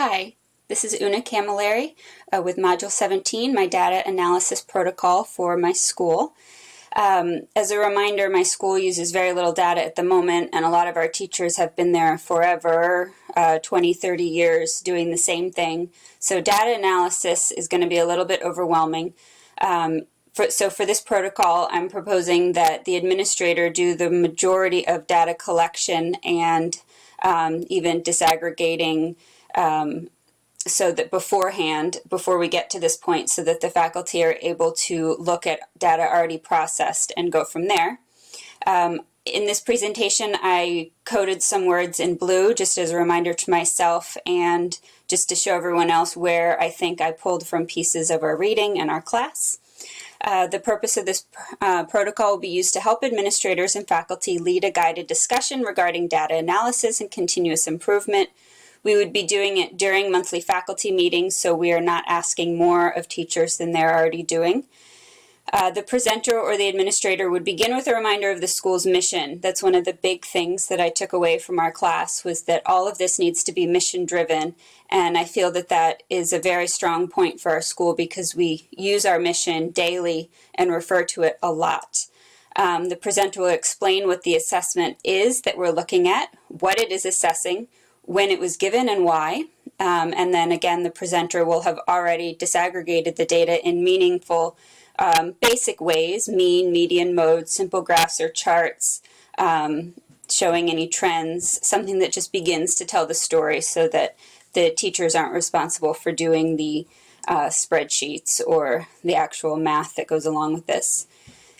Hi, this is Una Cammilleri with Module 17, my data analysis protocol for my school. As a reminder, my school uses very little data at the moment, and a lot of our teachers have been there forever, 20, 30 years doing the same thing. So data analysis is going to be a little bit overwhelming. So for this protocol, I'm proposing that the administrator do the majority of data collection and even disaggregating so that beforehand, before we get to this point, so that the faculty are able to look at data already processed and go from there. In this presentation, I coded some words in blue just as a reminder to myself and just to show everyone else where I think I pulled from pieces of our reading and our class. The purpose of this protocol will be used to help administrators and faculty lead a guided discussion regarding data analysis and continuous improvement. We would be doing it during monthly faculty meetings, so we are not asking more of teachers than they're already doing. The presenter or the administrator would begin with a reminder of the school's mission. That's one of the big things that I took away from our class, was that all of this needs to be mission driven, and I feel that that is a very strong point for our school because we use our mission daily and refer to it a lot. The presenter will explain what the assessment is that we're looking at, what it is assessing, when it was given and why, and then again the presenter will have already disaggregated the data in meaningful basic ways: mean, median, mode, simple graphs or charts, showing any trends, something that just begins to tell the story so that the teachers aren't responsible for doing the spreadsheets or the actual math that goes along with this.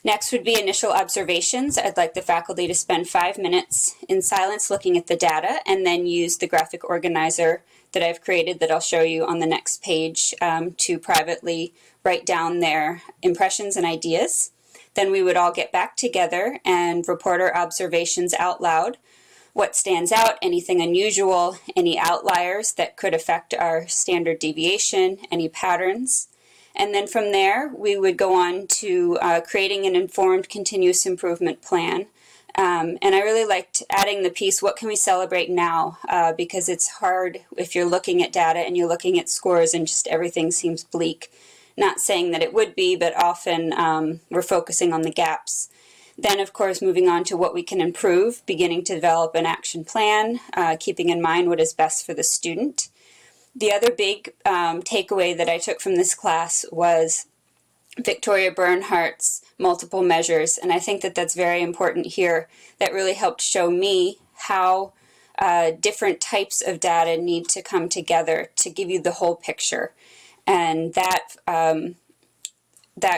Next would be initial observations. I'd like the faculty to spend 5 minutes in silence looking at the data and then use the graphic organizer that I've created that I'll show you on the next page to privately write down their impressions and ideas. Then we would all get back together and report our observations out loud. What stands out, anything unusual, any outliers that could affect our standard deviation, any patterns. And then from there, we would go on to creating an informed continuous improvement plan. And I really liked adding the piece, what can we celebrate now? Because it's hard if you're looking at data and you're looking at scores and just everything seems bleak. Not saying that it would be, but often we're focusing on the gaps. Then, of course, moving on to what we can improve, beginning to develop an action plan, keeping in mind what is best for the student. The other big takeaway that I took from this class was Victoria Bernhardt's multiple measures, and I think that that's very important here. That really helped show me how different types of data need to come together to give you the whole picture, and that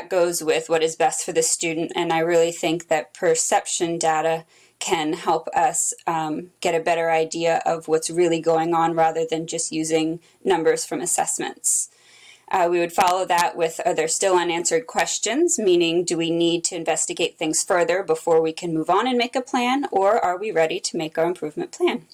goes with what is best for the student. And I really think that perception data can help us get a better idea of what's really going on rather than just using numbers from assessments. We would follow that with, are there still unanswered questions? Meaning, do we need to investigate things further before we can move on and make a plan, or are we ready to make our improvement plan?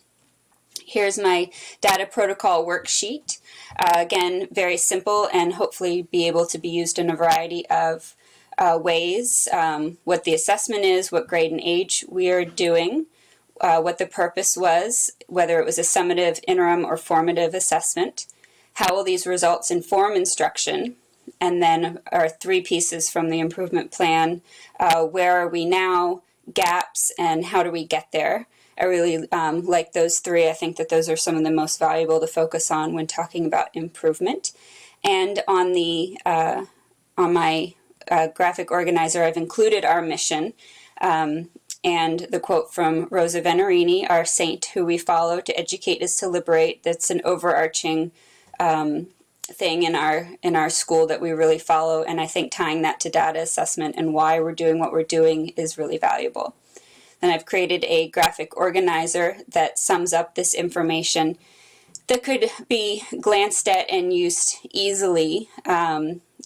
Here's my data protocol worksheet. Again, very simple and hopefully be able to be used in a variety of ways, what the assessment is, what grade and age we are doing, what the purpose was, whether it was a summative, interim, or formative assessment, how will these results inform instruction, and then our 3 pieces from the improvement plan, where are we now, gaps, and how do we get there. I really like those 3. I think that those are some of the most valuable to focus on when talking about improvement. And on the on my graphic organizer, I've included our mission and the quote from Rosa Venerini, our saint who we follow: to educate is to liberate. That's an overarching thing in our school that we really follow, and I think tying that to data assessment and why we're doing what we're doing is really valuable. Then I've created a graphic organizer that sums up this information that could be glanced at and used easily.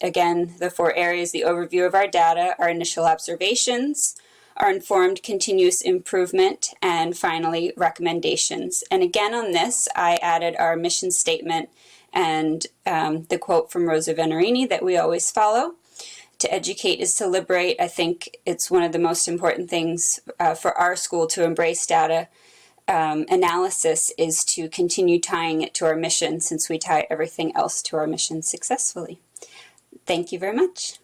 Again, the 4 areas: the overview of our data, our initial observations, our informed continuous improvement, and finally recommendations. And again on this, I added our mission statement and the quote from Rosa Venerini that we always follow: to educate is to liberate. I think it's one of the most important things for our school to embrace data analysis is to continue tying it to our mission, since we tie everything else to our mission successfully. Thank you very much.